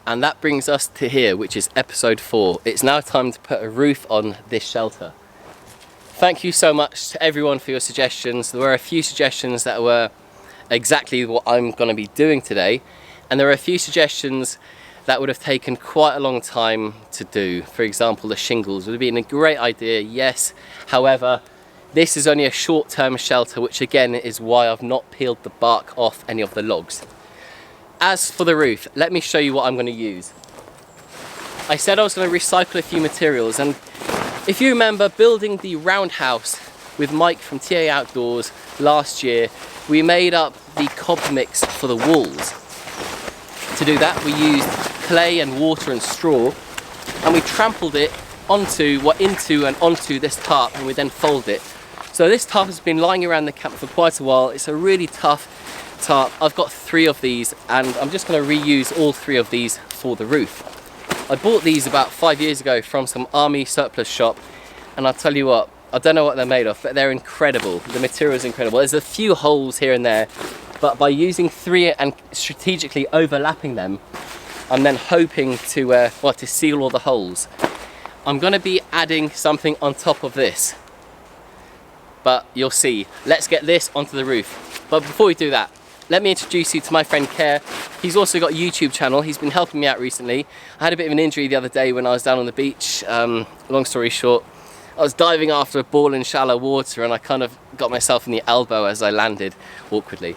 And that brings us to here, which is episode 4. It's now time to put a roof on this shelter. Thank you so much to everyone for your suggestions. There were a few suggestions that were exactly what I'm going to be doing today, and there are a few suggestions that would have taken quite a long time to do. For example, the shingles would have been a great idea, yes. However, this is only a short-term shelter, which again is why I've not peeled the bark off any of the logs. As for the roof, let me show you what I'm going to use. I said I was going to recycle a few materials, and if you remember building the roundhouse with Mike from TA Outdoors last year, we made up the cob mix for the walls. To do that, we used clay and water and straw, and we trampled it into and onto this tarp, and we then fold it. So this tarp has been lying around the camp for quite a while. It's a really tough tarp. I've got 3 of these, and I'm just going to reuse all 3 of these for the roof. I bought these about 5 years ago from some army surplus shop, and I'll tell you what, I don't know what they're made of, but they're incredible. The material is incredible. There's a few holes here and there, but by using 3 and strategically overlapping them, I'm then hoping to seal all the holes. I'm going to be adding something on top of this, but you'll see. Let's get this onto the roof. But before we do that, let me introduce you to my friend Care. He's also got a YouTube channel. He's been helping me out recently. I had a bit of an injury the other day when I was down on the beach. Long story short, I was diving after a ball in shallow water, and I kind of got myself in the elbow as I landed awkwardly.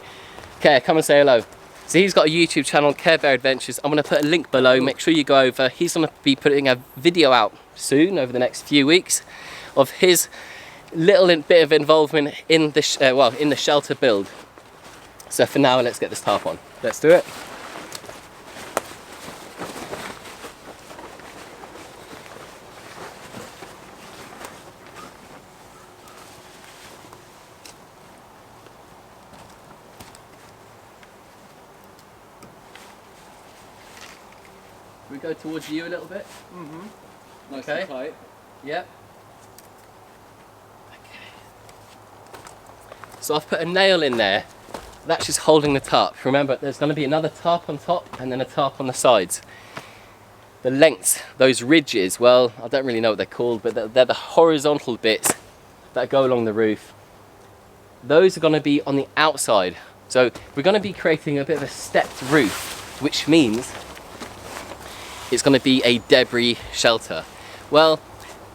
Care, come and say hello. So he's got a YouTube channel, Care Bear Adventures. I'm going to put a link below. Make sure you go over. He's going to be putting a video out soon, over the next few weeks, of his little bit of involvement in the in the shelter build. So for now, let's get this tarp on. Let's do it. We go towards you a little bit. Mm-hmm. Nice Okay. and tight. Yep. Okay. So I've put a nail in there. That's just holding the tarp. Remember, there's going to be another tarp on top and then a tarp on the sides. The lengths, those ridges, well, I don't really know what they're called, but they're the horizontal bits that go along the roof. Those are going to be on the outside. So we're going to be creating a bit of a stepped roof, which means it's going to be a debris shelter. Well,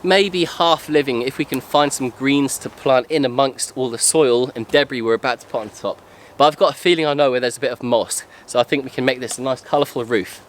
maybe half living if we can find some greens to plant in amongst all the soil and debris we're about to put on top. But I've got a feeling I know where there's a bit of moss, so I think we can make this a nice colourful roof.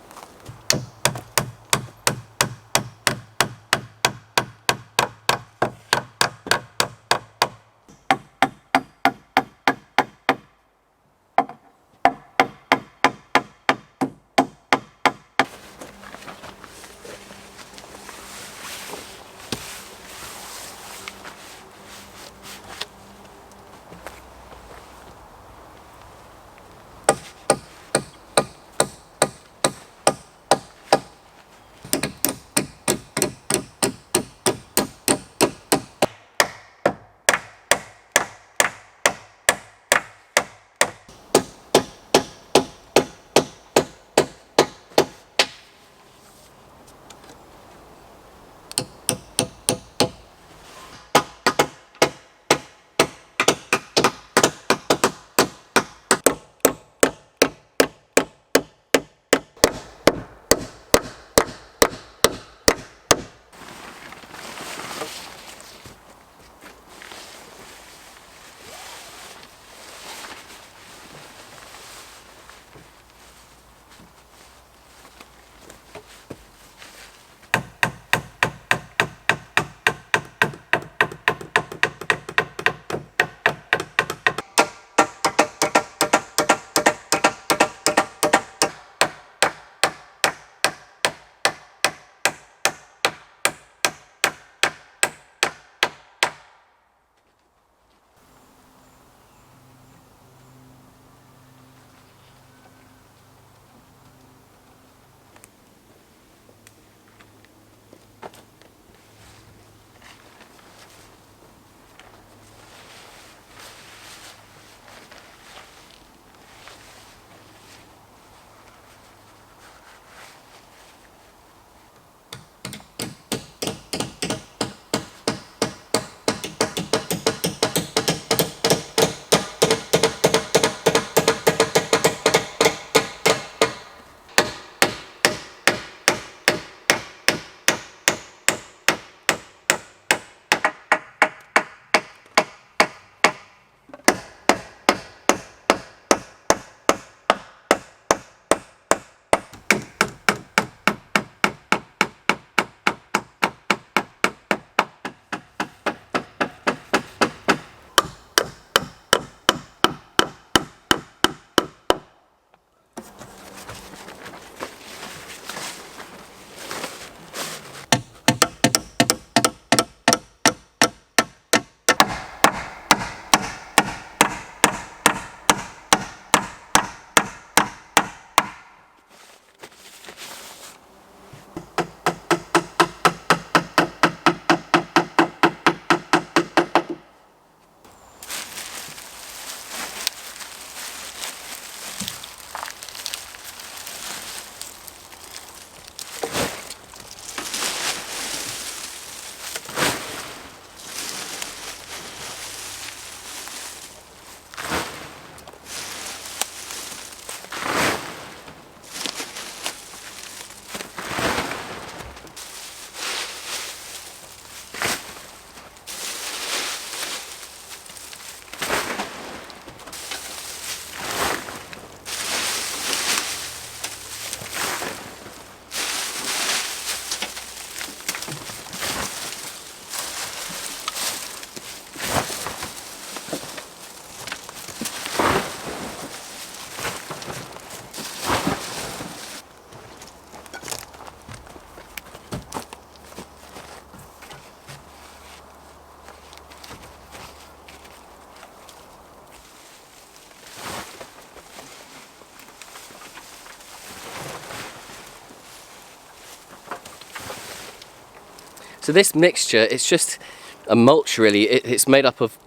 So this mixture, it's just a mulch really. It's made up of,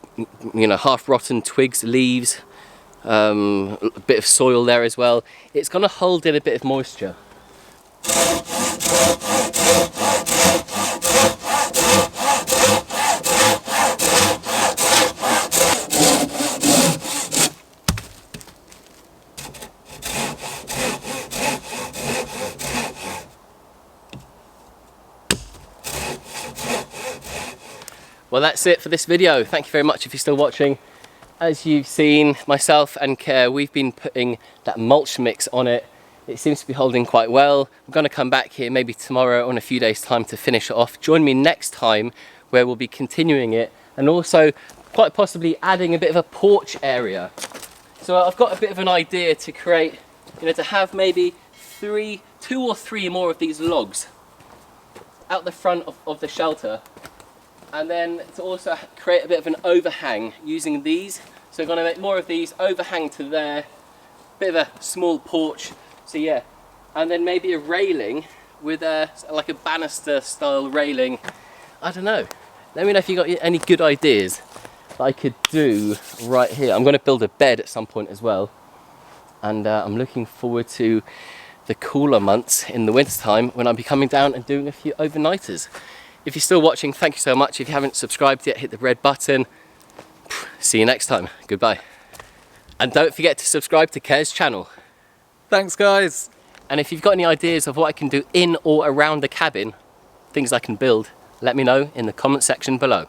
you know, half rotten twigs, leaves, a bit of soil there as well. It's going to hold in a bit of moisture. Well, that's it for this video. Thank you very much if you're still watching. As you've seen, myself and Care, we've been putting that mulch mix on it. It seems to be holding quite well. I'm going to come back here maybe tomorrow or in a few days' time to finish it off. Join me next time where we'll be continuing it and also quite possibly adding a bit of a porch area. So I've got a bit of an idea to create, you know, to have maybe two or three more of these logs out the front of the shelter. And then to also create a bit of an overhang using these. So I'm going to make more of these, overhang to there, bit of a small porch. So yeah, and then maybe a railing with like a banister style railing. I don't know. Let me know if you got any good ideas that I could do right here. I'm going to build a bed at some point as well. And I'm looking forward to the cooler months in the winter time when I'll be coming down and doing a few overnighters. If you're still watching, thank you so much. If you haven't subscribed yet, hit the red button. See you next time. Goodbye. And don't forget to subscribe to Ker's channel. Thanks, guys. And if you've got any ideas of what I can do in or around the cabin, things I can build, let me know in the comment section below.